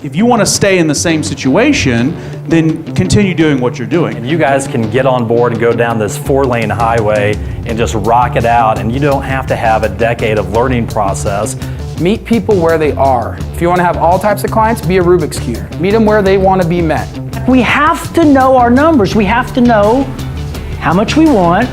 If you want to stay in the same situation, then continue doing what you're doing. And you guys can get on board and go down this 4-lane highway and just rock it out, and you don't have to have a decade of learning process. Meet people where they are. If you want to have all types of clients, be a Rubik's Cube. Meet them where they want to be met. We have to know our numbers. We have to know how much we want,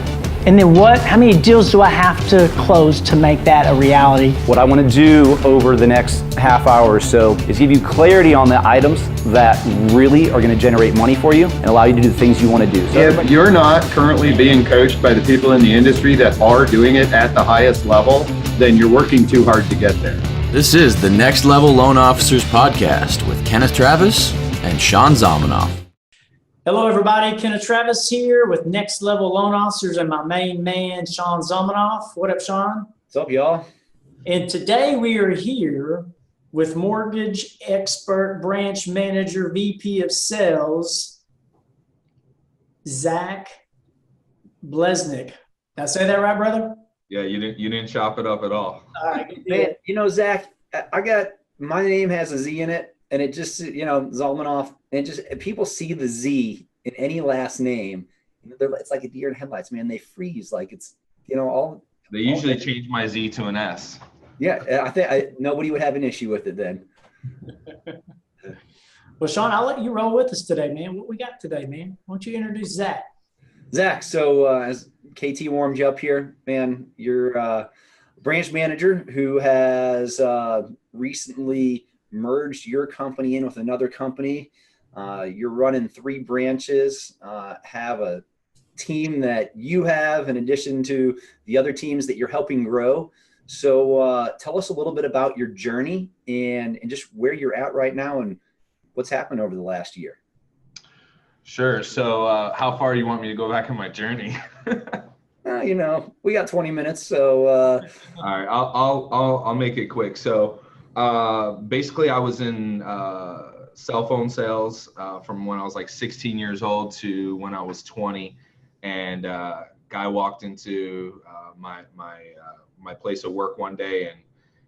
and then how many deals do I have to close to make that a reality? What I want to do over the next half hour or so is give you clarity on the items that really are going to generate money for you and allow you to do the things you want to do. So if you're not currently being coached by the people in the industry that are doing it at the highest level, then you're working too hard to get there. This is the Next Level Loan Officers Podcast with Kenneth Travis and Sean Zalmanoff. Hello, everybody. Kenneth Travis here with Next Level Loan Officers and my main man, Sean Zalmanoff. What up, Sean? What's up, y'all? And today we are here with mortgage expert, branch manager, VP of sales, Zach Bleznick. Did I say that right, brother? Yeah, you didn't chop it up at all. All right. Man, Zach, my name has a Z in it. And it just, Zalmanoff, and just people see the Z in any last name. It's like a deer in headlights, man. They freeze like it's, all. They usually change my Z to an S. Yeah, I think nobody would have an issue with it then. Well, Sean, I'll let you roll with us today, man. What we got today, man? Why don't you introduce Zach? Zach, so as KT warmed you up here, man, you're a branch manager who has recently merged your company in with another company. You're running 3 branches, have a team that you have in addition to the other teams that you're helping grow. So tell us a little bit about your journey and just where you're at right now and what's happened over the last year. Sure. So how far do you want me to go back in my journey? We got 20 minutes. So all right, I'll make it quick. So basically I was in cell phone sales from when I was like 16 years old to when I was 20, and guy walked into my place of work one day,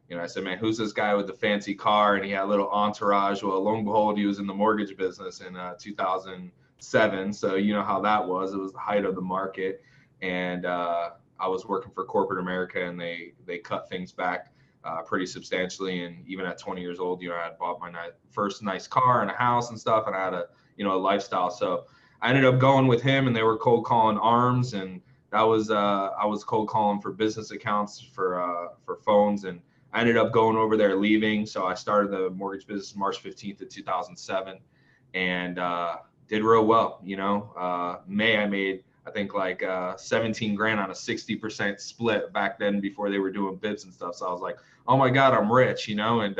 and I said, man, who's this guy with the fancy car? And he had a little entourage. Well, lo and behold, he was in the mortgage business in 2007. So you know how that was. It was the height of the market, and I was working for corporate America, and they cut things back pretty substantially. And even at 20 years old, I had bought my first nice car and a house and stuff, and I had a lifestyle. So I ended up going with him, and they were cold calling ARMs, and that was I was cold calling for business accounts for phones, and I ended up going over there leaving. So I started the mortgage business March 15th of 2007, and did real well. May I made I think like 17 grand on a 60% split back then before they were doing bids and stuff. So I was like, oh my God, I'm rich, and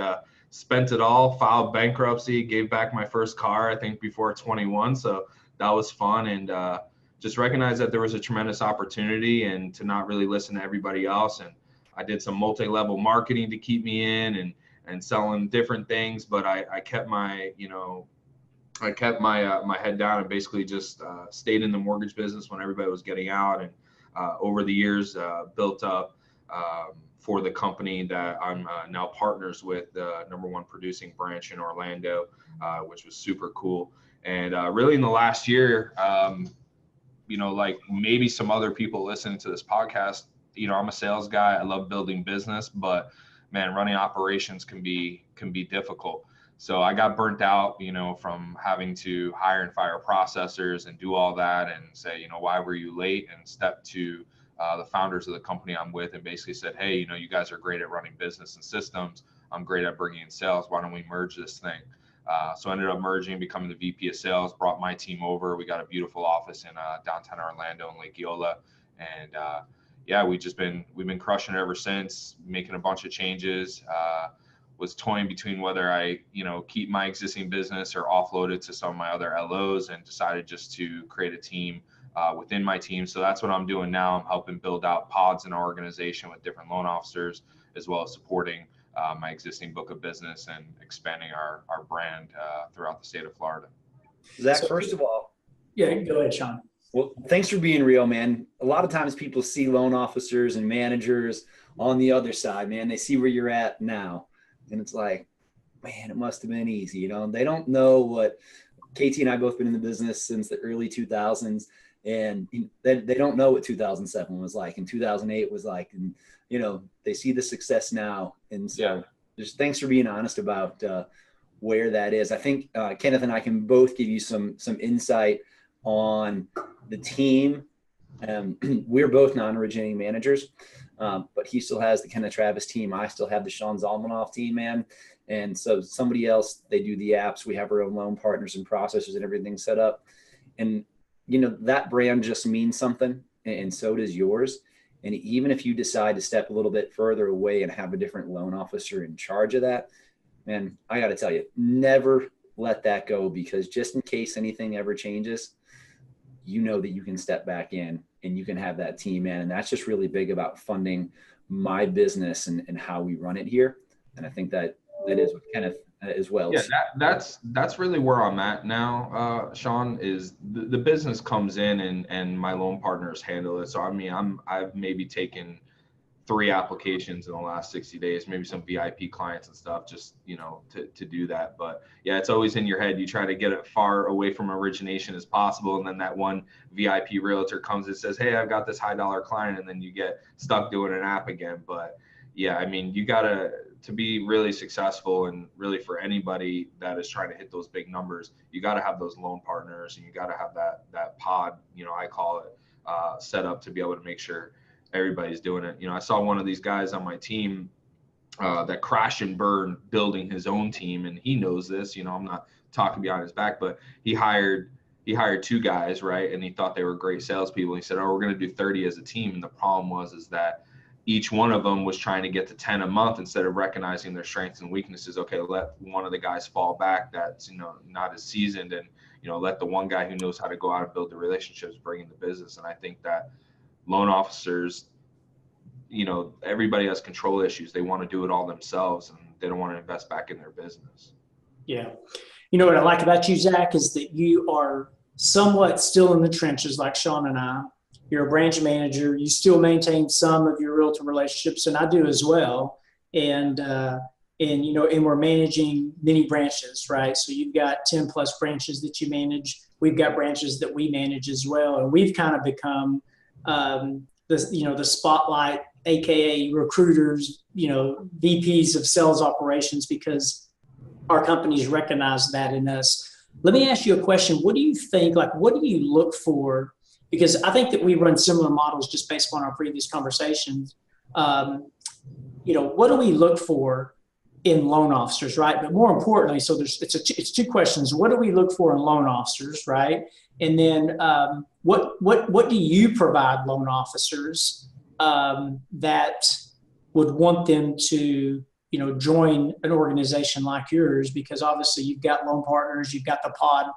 spent it all, filed bankruptcy, gave back my first car, I think before 21. So that was fun. And just recognized that there was a tremendous opportunity and to not really listen to everybody else. And I did some multi-level marketing to keep me in and selling different things. But I kept my, my head down and basically just stayed in the mortgage business when everybody was getting out, and over the years built up for the company that I'm now partners with, the #1 producing branch in Orlando, which was super cool. And really in the last year, like maybe some other people listening to this podcast, I'm a sales guy. I love building business, but man, running operations can be difficult. So I got burnt out, from having to hire and fire processors and do all that and say, why were you late? And step to the founders of the company I'm with and basically said, hey, you guys are great at running business and systems. I'm great at bringing in sales. Why don't we merge this thing? So I ended up merging, becoming the VP of sales, brought my team over. We got a beautiful office in downtown Orlando in Lake Eola. And we've been crushing it ever since, making a bunch of changes. Was toying between whether I, keep my existing business or offload it to some of my other LOs, and decided just to create a team within my team. So that's what I'm doing now. I'm helping build out pods in our organization with different loan officers, as well as supporting my existing book of business and expanding our brand throughout the state of Florida. Zach, first of all. Yeah, go ahead, Sean. Well, thanks for being real, man. A lot of times people see loan officers and managers on the other side, man. They see where you're at now. And it's like, man, it must have been easy. You know, they don't know what KT and I both been in the business since the early 2000s, and they don't know what 2007 was like and 2008 was like. And, you know, they see the success now. And so just thanks for being honest about where that is. I think Kenneth and I can both give you some insight on the team. We're both non-originating managers, but he still has the Kenneth Travis team. I still have the Sean Zalmanoff team, man. And so somebody else, they do the apps. We have our own loan partners and processors and everything set up. And, you know, that brand just means something, and so does yours. And even if you decide to step a little bit further away and have a different loan officer in charge of that, man, I got to tell you, never let that go, because just in case anything ever changes, you know that you can step back in and you can have that team in. And that's just really big about funding my business and how we run it here. And I think that is with Kenneth as well. Yeah, that's really where I'm at now, Sean, is the business comes in and my loan partners handle it. So, I mean, I've maybe taken 3 applications in the last 60 days, maybe some VIP clients and stuff, just, you know, to do that. But yeah, it's always in your head. You try to get it far away from origination as possible. And then that one VIP realtor comes and says, hey, I've got this high dollar client. And then you get stuck doing an app again. But yeah, I mean, you gotta, to be really successful, and really for anybody that is trying to hit those big numbers, you got to have those loan partners, and you got to have that pod, you know, I call it, set up to be able to make sure everybody's doing it. You know, I saw one of these guys on my team that crashed and burned building his own team, and he knows this. You know, I'm not talking behind his back, but he hired 2 guys, right? And he thought they were great salespeople. He said, "Oh, we're going to do 30 as a team." And the problem is that each one of them was trying to get to 10 a month instead of recognizing their strengths and weaknesses. Okay, let one of the guys fall back that's, you know, not as seasoned, and, you know, let the one guy who knows how to go out and build the relationships bring in the business. And I think that loan officers, you know, everybody has control issues. They want to do it all themselves, and they don't want to invest back in their business. Yeah. You know what I like about you, Zach, is that you are somewhat still in the trenches like Sean and I. You're a branch manager. You still maintain some of your realtor relationships, and I do as well. And you know, and we're managing many branches, right? So you've got 10 plus branches that you manage. We've got branches that we manage as well. And we've kind of become the spotlight, AKA recruiters, you know, VPs of sales operations, because our companies recognize that in us. Let me ask you a question. What do you think, like, what do you look for? Because I think that we run similar models just based on our previous conversations. You know, what do we look for in loan officers, right? But more importantly, so it's 2 questions. What do we look for in loan officers, right? And then what do you provide loan officers that would want them to, you know, join an organization like yours? Because obviously you've got loan partners, you've got the pod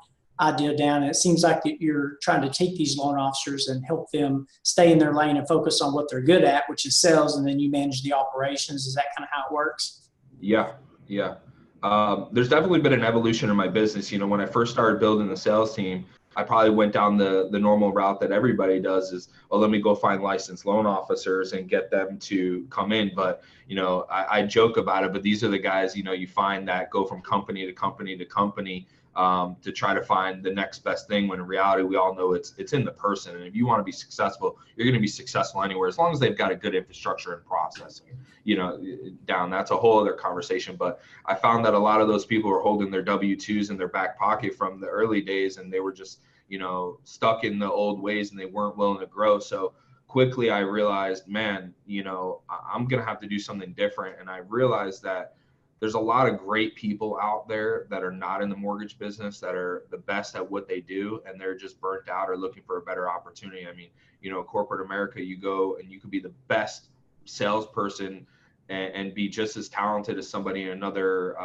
idea down, and it seems like that you're trying to take these loan officers and help them stay in their lane and focus on what they're good at, which is sales, and then you manage the operations. Is that kind of how it works? Yeah. There's definitely been an evolution in my business. You know, when I first started building the sales team, I probably went down the normal route that everybody does, is, well, let me go find licensed loan officers and get them to come in. But, you know, I joke about it, but these are the guys, you know, you find that go from company to company to company to try to find the next best thing, when in reality, we all know it's in the person. And if you want to be successful, you're going to be successful anywhere, as long as they've got a good infrastructure and processing, you know, down. That's a whole other conversation. But I found that a lot of those people were holding their W-2s in their back pocket from the early days, and they were just, you know, stuck in the old ways, and they weren't willing to grow. So quickly I realized, man, you know, I'm going to have to do something different. And I realized that there's a lot of great people out there that are not in the mortgage business, that are the best at what they do, and they're just burnt out or looking for a better opportunity. I mean, you know, corporate America, you go and you could be the best salesperson and be just as talented as somebody in another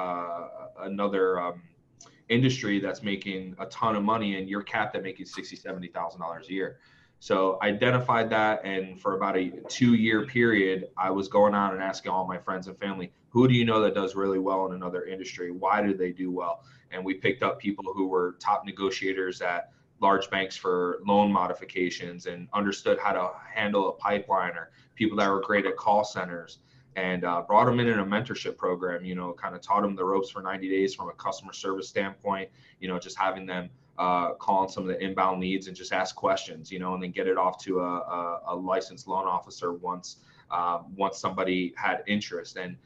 industry that's making a ton of money, and you're capped at making $60,000, $70,000 a year. So I identified that, and for about a 2-year period, I was going out and asking all my friends and family, who do you know that does really well in another industry? Why do they do well? And we picked up people who were top negotiators at large banks for loan modifications and understood how to handle a pipeline, or people that were great at call centers. and brought them in a mentorship program, kind of taught them the ropes for 90 days from a customer service standpoint, just having them call on some of the inbound leads and just ask questions, and then get it off to a licensed loan officer once somebody had interest. And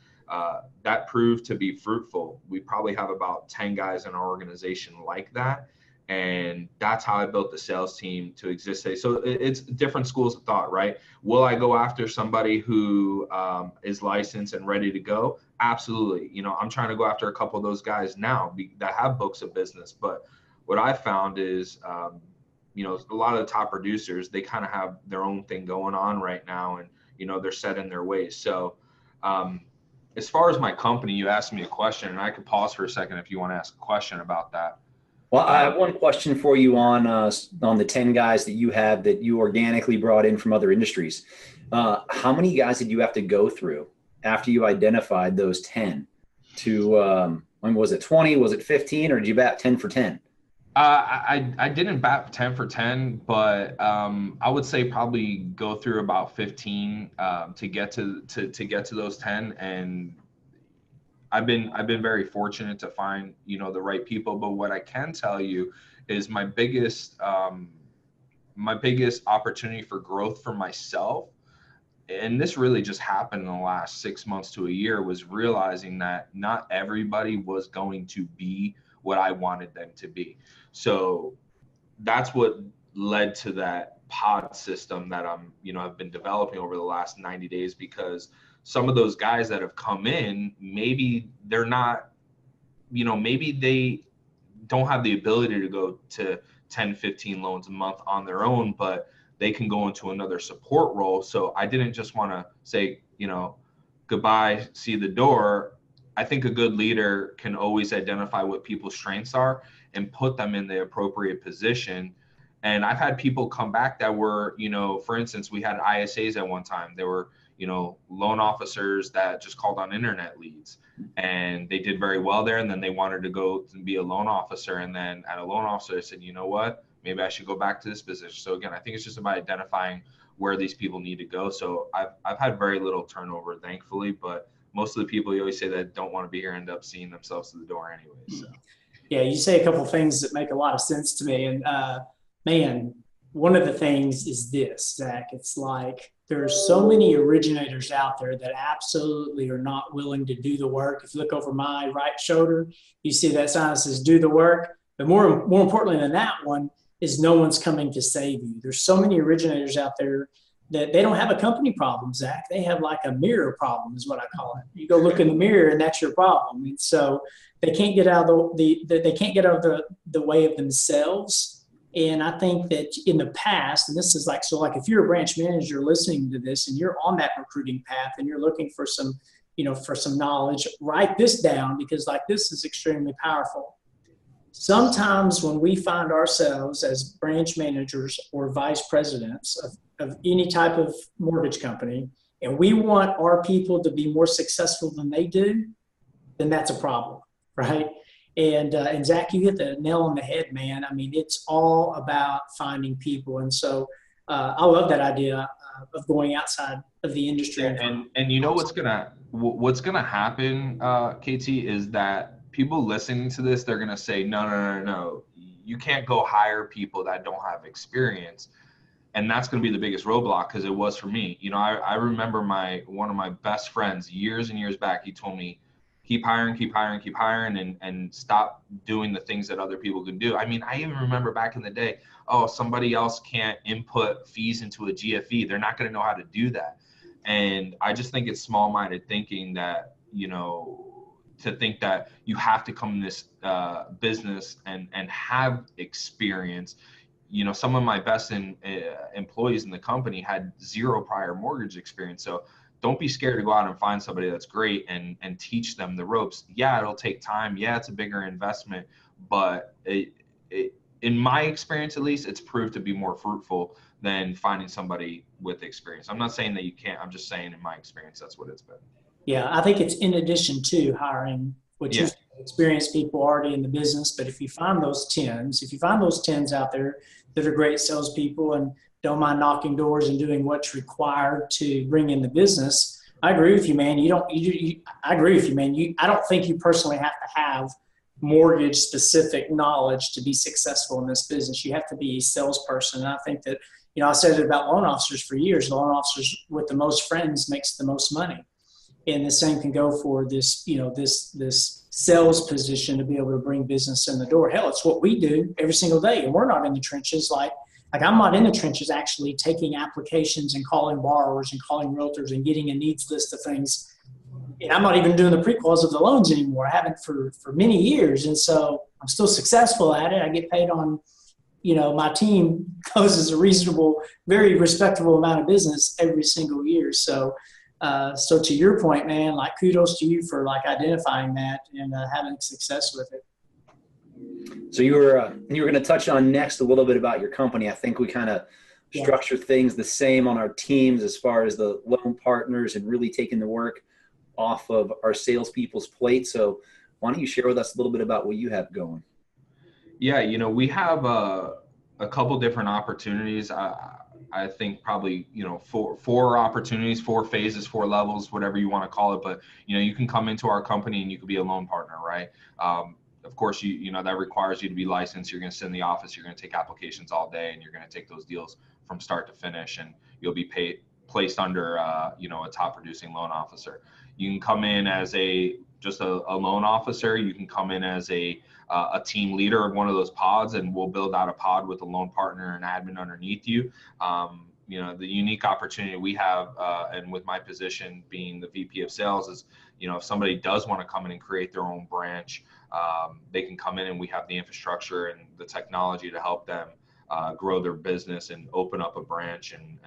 that proved to be fruitful. We probably have about 10 guys in our organization like that. And that's how I built the sales team to exist today. So it's different schools of thought, right? Will I go after somebody who is licensed and ready to go? Absolutely. I'm trying to go after a couple of those guys now that have books of business. But what I found is, a lot of the top producers, they kind of have their own thing going on right now, and, they're set in their ways. So as far as my company, you asked me a question, and I could pause for a second if you want to ask a question about that. Well, I have one question for you on the 10 guys that you have that you organically brought in from other industries. How many guys did you have to go through after you identified those 10 to, was it 20, was it 15, or did you bat 10 for 10? I didn't bat 10 for 10, but I would say probably go through about 15 to get to those 10. And I've been very fortunate to find, the right people. But what I can tell you is my biggest opportunity for growth for myself, and this really just happened in the last 6 months to a year, was realizing that not everybody was going to be what I wanted them to be. So that's what led to that pod system that I've been developing over the last 90 days, because some of those guys that have come in, maybe they're not, maybe they don't have the ability to go to 10, 15 loans a month on their own, but they can go into another support role. So I didn't just want to say, goodbye, see the door. I think a good leader can always identify what people's strengths are and put them in the appropriate position. And I've had people come back that were, for instance, we had ISAs at one time. They were, loan officers that just called on internet leads, and they did very well there. And then they wanted to go and be a loan officer. And then at a loan officer, I said, you know what, maybe I should go back to this position. So again, I think it's just about identifying where these people need to go. So I've had very little turnover, thankfully, but most of the people you always say that don't want to be here end up seeing themselves to the door anyway. So. Yeah, you say a couple of things that make a lot of sense to me. And man, one of the things is this, Zach. It's like there's so many originators out there that absolutely are not willing to do the work. If you look over my right shoulder, you see that sign that says "Do the work." But more importantly than that one is no one's coming to save you. There's so many originators out there that they don't have a company problem, Zach. They have like a mirror problem, is what I call it. You go look in the mirror, and that's your problem. And so they can't get out of the way of themselves. And I think that in the past, and this is like, so like if you're a branch manager listening to this and you're on that recruiting path and you're looking for some, for some knowledge, write this down, because like this is extremely powerful. Sometimes when we find ourselves as branch managers or vice presidents of any type of mortgage company, and we want our people to be more successful than they do, then that's a problem, right? And Zach, you hit the nail on the head, man. I mean, it's all about finding people. And so I love that idea of going outside of the industry. And what's gonna happen, KT, is that people listening to this, they're gonna say, no, you can't go hire people that don't have experience. And that's going to be the biggest roadblock, because it was for me. I remember one of my best friends years and years back, he told me, keep hiring and stop doing the things that other people can do. I mean, I even remember back in the day, somebody else can't input fees into a GFE. They're not going to know how to do that. And I just think it's small-minded thinking that, to think that you have to come in this business and have experience. Some of my best employees in the company had zero prior mortgage experience. So don't be scared to go out and find somebody that's great and teach them the ropes. Yeah, it'll take time. Yeah, it's a bigger investment, but in my experience, at least, it's proved to be more fruitful than finding somebody with experience. I'm not saying that you can't. I'm just saying in my experience, that's what it's been. Yeah, I think it's in addition to hiring you experienced people already in the business. But if you find those 10s out there that are great salespeople and don't mind knocking doors and doing what's required to bring in the business, I agree with you, man. I agree with you, man. I don't think you personally have to have mortgage specific knowledge to be successful in this business. You have to be a salesperson. And I think that, I said it about loan officers for years. The loan officers with the most friends makes the most money. And the same can go for this, this sales position to be able to bring business in the door. Hell, it's what we do every single day. And we're not in the trenches like I'm not in the trenches actually taking applications and calling borrowers and calling realtors and getting a needs list of things. And I'm not even doing the pre-quals of the loans anymore. I haven't for many years. And so I'm still successful at it. I get paid on, my team closes a reasonable, very respectable amount of business every single year. So to your point, man, like kudos to you for like identifying that and having success with it. So you were going to touch on next a little bit about your company. I think we kind of structure things the same on our teams as far as the loan partners and really taking the work off of our salespeople's plate. So why don't you share with us a little bit about what you have going? Yeah, we have a couple different opportunities. I think probably, four opportunities, 4 phases, 4 levels, whatever you want to call it. But, you can come into our company and you could be a loan partner, right? Of course, that requires you to be licensed. You're going to sit in the office. You're going to take applications all day, and you're going to take those deals from start to finish. And you'll be placed under, a top producing loan officer. You can come in as just a loan officer. You can come in as a team leader of one of those pods, and we'll build out a pod with a loan partner and admin underneath you. The unique opportunity we have, and with my position being the VP of sales is, if somebody does want to come in and create their own branch, they can come in and we have the infrastructure and the technology to help them grow their business and open up a branch and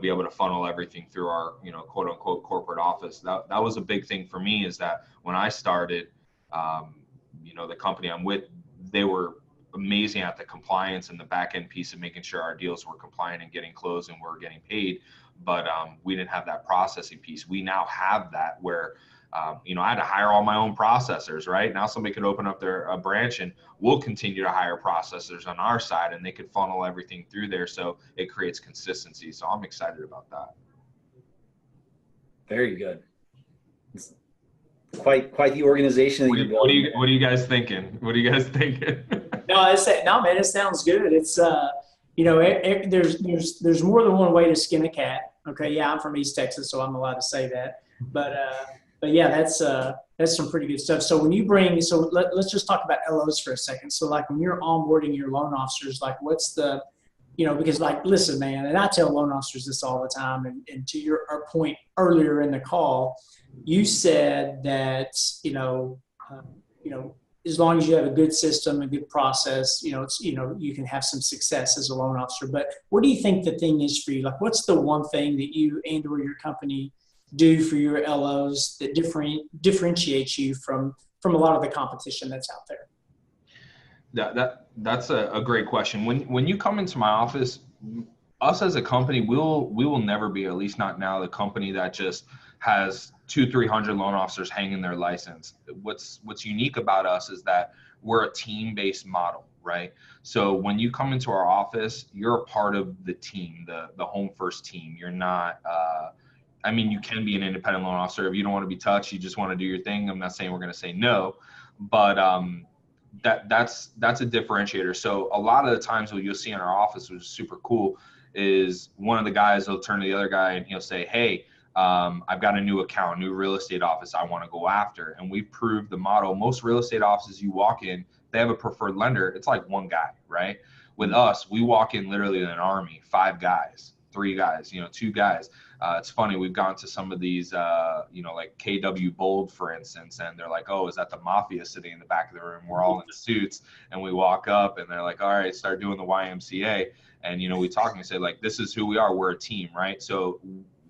be able to funnel everything through our, quote unquote corporate office. That was a big thing for me, is that when I started, the company I'm with, they were amazing at the compliance and the back end piece of making sure our deals were compliant and getting closed and we're getting paid. But we didn't have that processing piece. We now have that where, I had to hire all my own processors, right? Now somebody could open up a branch and we'll continue to hire processors on our side and they could funnel everything through there. So it creates consistency. So I'm excited about that. Very good. It's quite the organization that you're building. What are you guys thinking? What are you guys thinking? No, man, it sounds good. It's, there's more than one way to skin a cat. Okay. Yeah. I'm from East Texas, so I'm allowed to say that, but yeah, that's some pretty good stuff. So when you let's just talk about LOs for a second. So like when you're onboarding your loan officers, like what's the, because like, listen, man, and I tell loan officers this all the time, and to our point earlier in the call, you said that, as long as you have a good system, a good process, you can have some success as a loan officer. But what do you think the thing is for you? Like, what's the one thing that you and/or your company do for your LOs that differentiates you from a lot of the competition that's out there? That's a great question. When you come into my office, us as a company, we will never be, at least not now, the company that just has 200-300 loan officers hanging their license. What's unique about us is that we're a team-based model, right? So when you come into our office, you're a part of the team, the Home First team. You're not, you can be an independent loan officer. If you don't want to be touched, you just want to do your thing. I'm not saying we're going to say no, but that's a differentiator. So a lot of the times what you'll see in our office, which is super cool, is one of the guys will turn to the other guy and he'll say, hey, I've got a new account, new real estate office I want to go after. And we've proved the model. Most real estate offices you walk in, they have a preferred lender. It's like one guy, right? With us, we walk in literally in an army, 5 guys, 3 guys, 2 guys. It's funny, we've gone to some of these, like KW Bold, for instance, and they're like, oh, is that the mafia sitting in the back of the room? We're all in suits, and we walk up, and they're like, all right, start doing the YMCA. And, we talk and we say, like, this is who we are. We're a team, right? So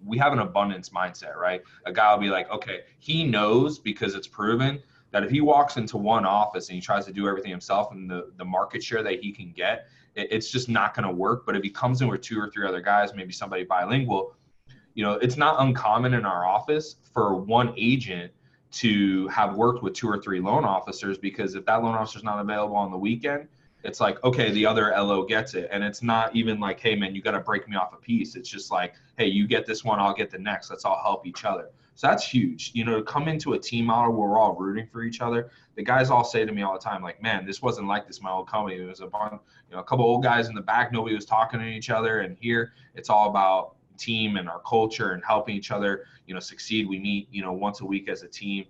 we have an abundance mindset, right? A guy will be like, okay, he knows because it's proven that if he walks into one office and he tries to do everything himself and the market share that he can get, it's just not going to work. But if he comes in with 2 or 3 other guys, maybe somebody bilingual, it's not uncommon in our office for one agent to have worked with 2 or 3 loan officers, because if that loan officer is not available on the weekend, it's like, okay, the other LO gets it. And it's not even like, hey man, you got to break me off a piece. It's just like, hey, you get this one, I'll get the next. Let's all help each other. So that's huge. You know, to come into a team model where we're all rooting for each other. The guys all say to me all the time, like, man, this wasn't like this in my old company. It was a bunch, you know, a couple old guys in the back, nobody was talking to each other. And here it's all about team and our culture and helping each other, you know, succeed. We meet, you know, once a week as a team.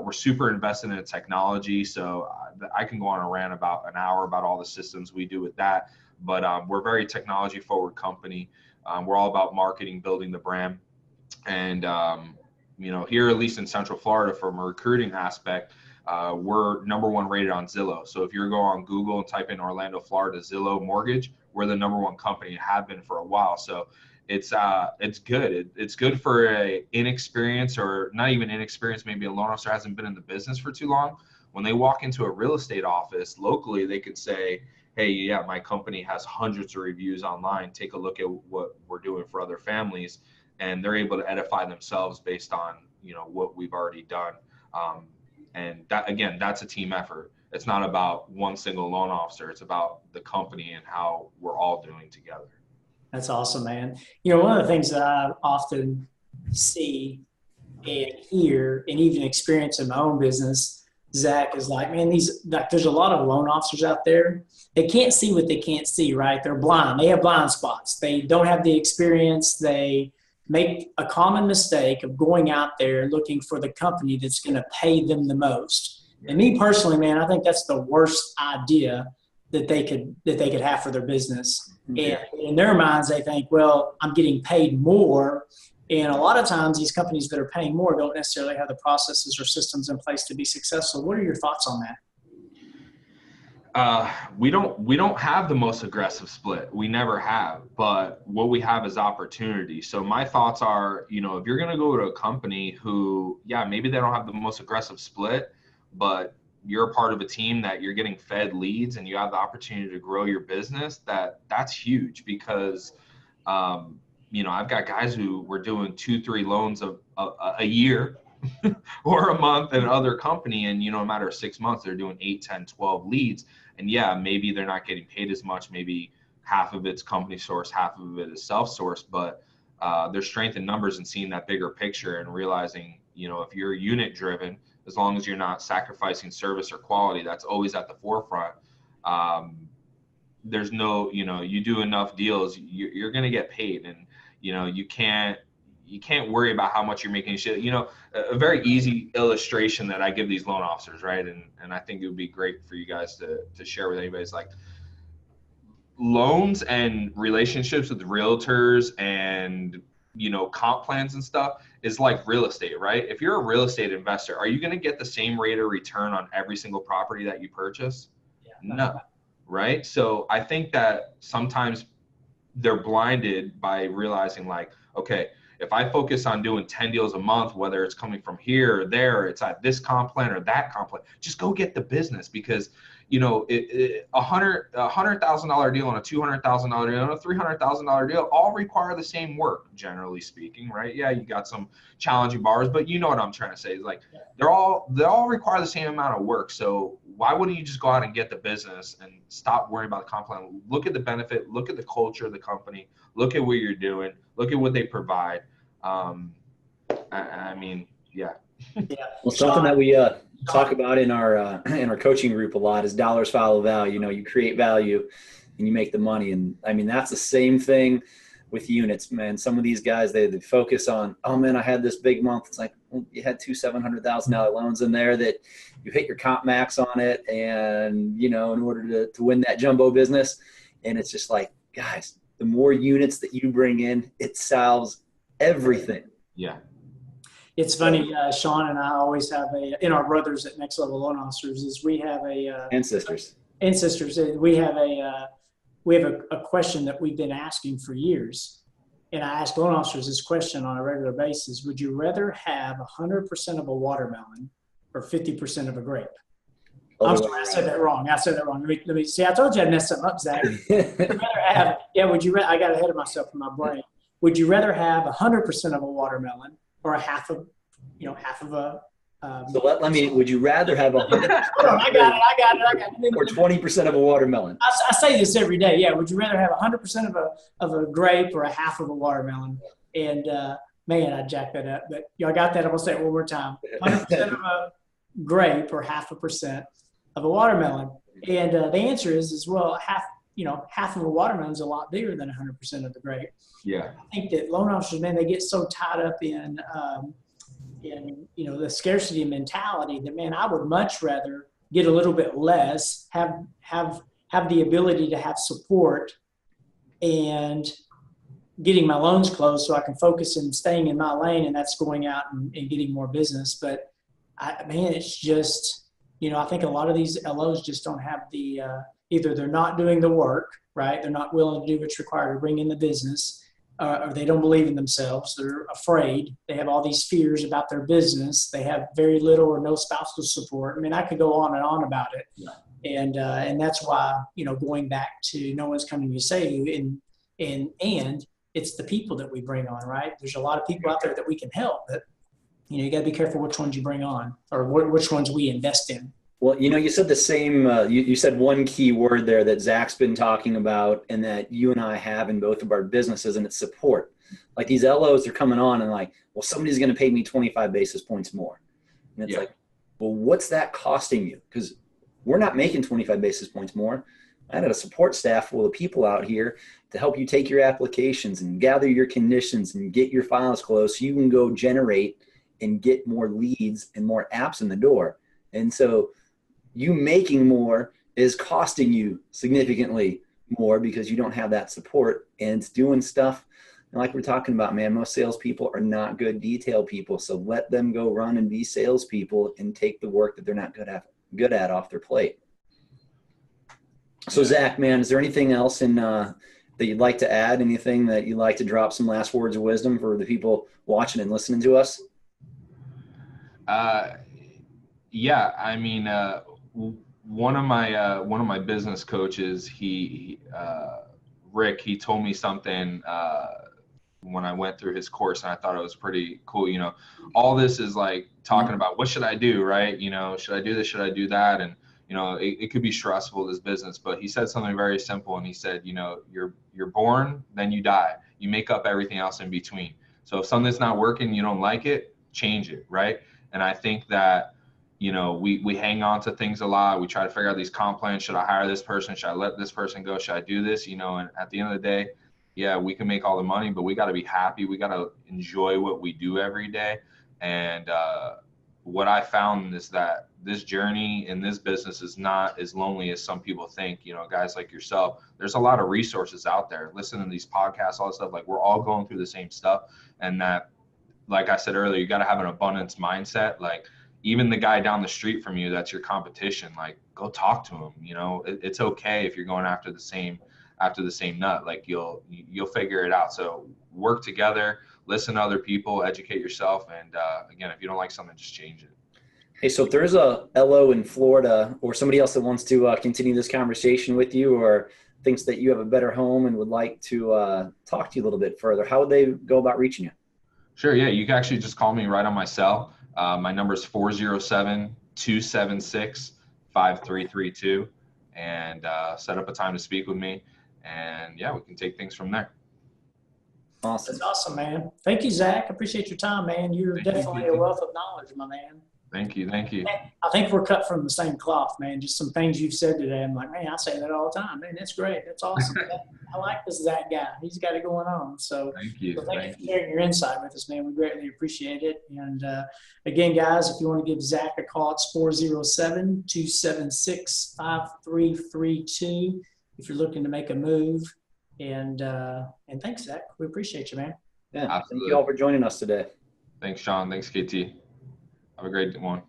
We're super invested in technology, so I can go on a rant about an hour about all the systems we do with that. But we're a very technology forward company. We're all about marketing, building the brand. And, you know, here, at least in Central Florida, from a recruiting aspect, we're #1 rated on Zillow. So if you go on Google and type in Orlando, Florida, Zillow mortgage, we're the #1 company, have been for a while. So it's good. It's good for a inexperienced, or not even inexperienced, maybe a loan officer hasn't been in the business for too long. When they walk into a real estate office locally, they could say, hey, yeah, my company has hundreds of reviews online. Take a look at what we're doing for other families. And they're able to edify themselves based on, you know, what we've already done. And that, again, that's a team effort. It's not about one single loan officer. It's about the company and how we're all doing together. That's awesome, man. You know, one of the things that I often see and hear and even experience in my own business, Zach, is like, man, there's a lot of loan officers out there. They can't see what they can't see, right? They're blind. They have blind spots. They don't have the experience. They make a common mistake of going out there looking for the company that's going to pay them the most. And me personally, man, I think that's the worst idea that they could have for their business. And in their minds, they think, well, I'm getting paid more. And a lot of times these companies that are paying more don't necessarily have the processes or systems in place to be successful. What are your thoughts on that? We don't have the most aggressive split. We never have, but what we have is opportunity. So my thoughts are, you know, if you're going to go to a company who, yeah, maybe they don't have the most aggressive split, but you're a part of a team that you're getting fed leads and you have the opportunity to grow your business, that's huge. Because, you know, I've got guys who were doing 2-3 loans a year or a month in another company. And, you know, in a matter of 6 months, they're doing 8, 10, 12 leads. And yeah, maybe they're not getting paid as much. Maybe half of it's company source, half of it is self-source, but there's strength in numbers and seeing that bigger picture and realizing, you know, if you're unit driven, as long as you're not sacrificing service or quality, that's always at the forefront. There's no, you know, you do enough deals, you're going to get paid. And, you know, you can't worry about how much you're making shit. You know, a very easy illustration that I give these loan officers, right? And I think it would be great for you guys to share with anybody. Is like loans and relationships with realtors and, you know, comp plans and stuff is like real estate, right? If you're a real estate investor, are you going to get the same rate of return on every single property that you purchase? Yeah, no, right? So I think that sometimes they're blinded by realizing like, okay, if I focus on doing 10 deals a month, whether it's coming from here or there, it's at this comp plan or that comp plan, just go get the business. Because, you know, $100,000 deal and a $200,000 deal and a $300,000 deal all require the same work, generally speaking, right? Yeah, you got some challenging borrowers, but you know what I'm trying to say is like they all require the same amount of work. So why wouldn't you just go out and get the business and stop worrying about the comp plan? Look at the benefit, look at the culture of the company, look at what you're doing, look at what they provide. I mean, yeah. Well, something that we talk about in our coaching group a lot is dollars follow value. You know, you create value and you make the money. And I mean, that's the same thing with units, man. Some of these guys, they focus on, oh man, I had this big month. It's like, well, you had 2 $700,000 loans in there that you hit your comp max on it. And, you know, in order to win that jumbo business. And it's just like, guys, the more units that you bring in, it solves everything. Yeah. It's funny, Sean and I always have in our brothers at Next Level Loan Officers is we have and sisters, we have a question that we've been asking for years. And I ask loan officers this question on a regular basis. Would you rather have 100% of a watermelon or 50% of a grape? I'm sorry, I said that wrong. Let me see. I told you I'd mess something up, Zach. I got ahead of myself in my brain. Would you rather have 100% of a watermelon or half of a So would you rather have Hold on, I got it. or 20% of a watermelon? I say this every day. Yeah, would you rather have 100% of a grape or a half of a watermelon? And man, I jacked that up. But y'all got that? I'm gonna say it one more time. 100% of a grape or 0.5% of a watermelon. And the answer is well, half of a watermelon is a lot bigger than 100% of the grape. Yeah. I think that loan officers, man, they get so tied up in the scarcity mentality that, man, I would much rather get a little bit less, have the ability to have support and getting my loans closed so I can focus and staying in my lane, and that's going out and getting more business. But it's just, I think a lot of these LOs just don't have the, either they're not doing the work, right? They're not willing to do what's required to bring in the business, or they don't believe in themselves. They're afraid. They have all these fears about their business. They have very little or no spousal support. I mean, I could go on and on about it. Yeah. And that's why, going back to no one's coming to save you, and it's the people that we bring on, right? There's a lot of people out there that we can help, but you got to be careful which ones you bring on or which ones we invest in. Well, you said the same, you said one key word there that Zach's been talking about and that you and I have in both of our businesses, and it's support. Like these LOs are coming on and like, well, somebody's going to pay me 25 basis points more. And it's like, well, what's that costing you? Because we're not making 25 basis points more. I had a support staff full of people out here to help you take your applications and gather your conditions and get your files closed so you can go generate and get more leads and more apps in the door. And so you making more is costing you significantly more because you don't have that support, and it's doing stuff. And like we're talking about, man, most salespeople are not good detail people. So let them go run and be salespeople and take the work that they're not good at off their plate. So Zach, man, is there anything else that you'd like to add? Anything that you'd like to drop some last words of wisdom for the people watching and listening to us? Yeah, I mean, one of my business coaches, Rick, he told me something when I went through his course, and I thought it was pretty cool. All this is like talking about what should I do, right? Should I do this? Should I do that? And it could be stressful, this business, but he said something very simple, and he said, you're born, then you die. You make up everything else in between. So if something's not working, you don't like it, change it, right? And I think that, we hang on to things a lot. We try to figure out these comp plans. Should I hire this person? Should I let this person go? Should I do this? And at the end of the day, yeah, we can make all the money, but we got to be happy. We got to enjoy what we do every day. And what I found is that this journey in this business is not as lonely as some people think. Guys like yourself, there's a lot of resources out there. Listen to these podcasts, all this stuff. Like, we're all going through the same stuff. And that, like I said earlier, you got to have an abundance mindset. Like, even the guy down the street from you, that's your competition. Like, go talk to him. It's okay if you're going after the same nut. Like, you'll figure it out. So work together, listen to other people, educate yourself. And again, if you don't like something, just change it. Hey, so if there's a LO in Florida or somebody else that wants to continue this conversation with you or thinks that you have a better home and would like to talk to you a little bit further, how would they go about reaching you? Sure. Yeah. You can actually just call me right on my cell. My number is 407-276-5332, and set up a time to speak with me. And yeah, we can take things from there. Awesome. That's awesome, man. Thank you, Zach. I appreciate your time, man. You're definitely a wealth of knowledge, my man. Thank you. I think we're cut from the same cloth, man. Just some things you've said today. I'm like, man, I say that all the time. Man, that's great. That's awesome. I like this Zach guy. He's got it going on. So thank you. So thank you for sharing your insight with us, man. We greatly appreciate it. And again, guys, if you want to give Zach a call, it's 407-276-5332 if you're looking to make a move. And thanks, Zach. We appreciate you, man. Yeah. Absolutely. Thank you all for joining us today. Thanks, Sean. Thanks, KT. Have a great one.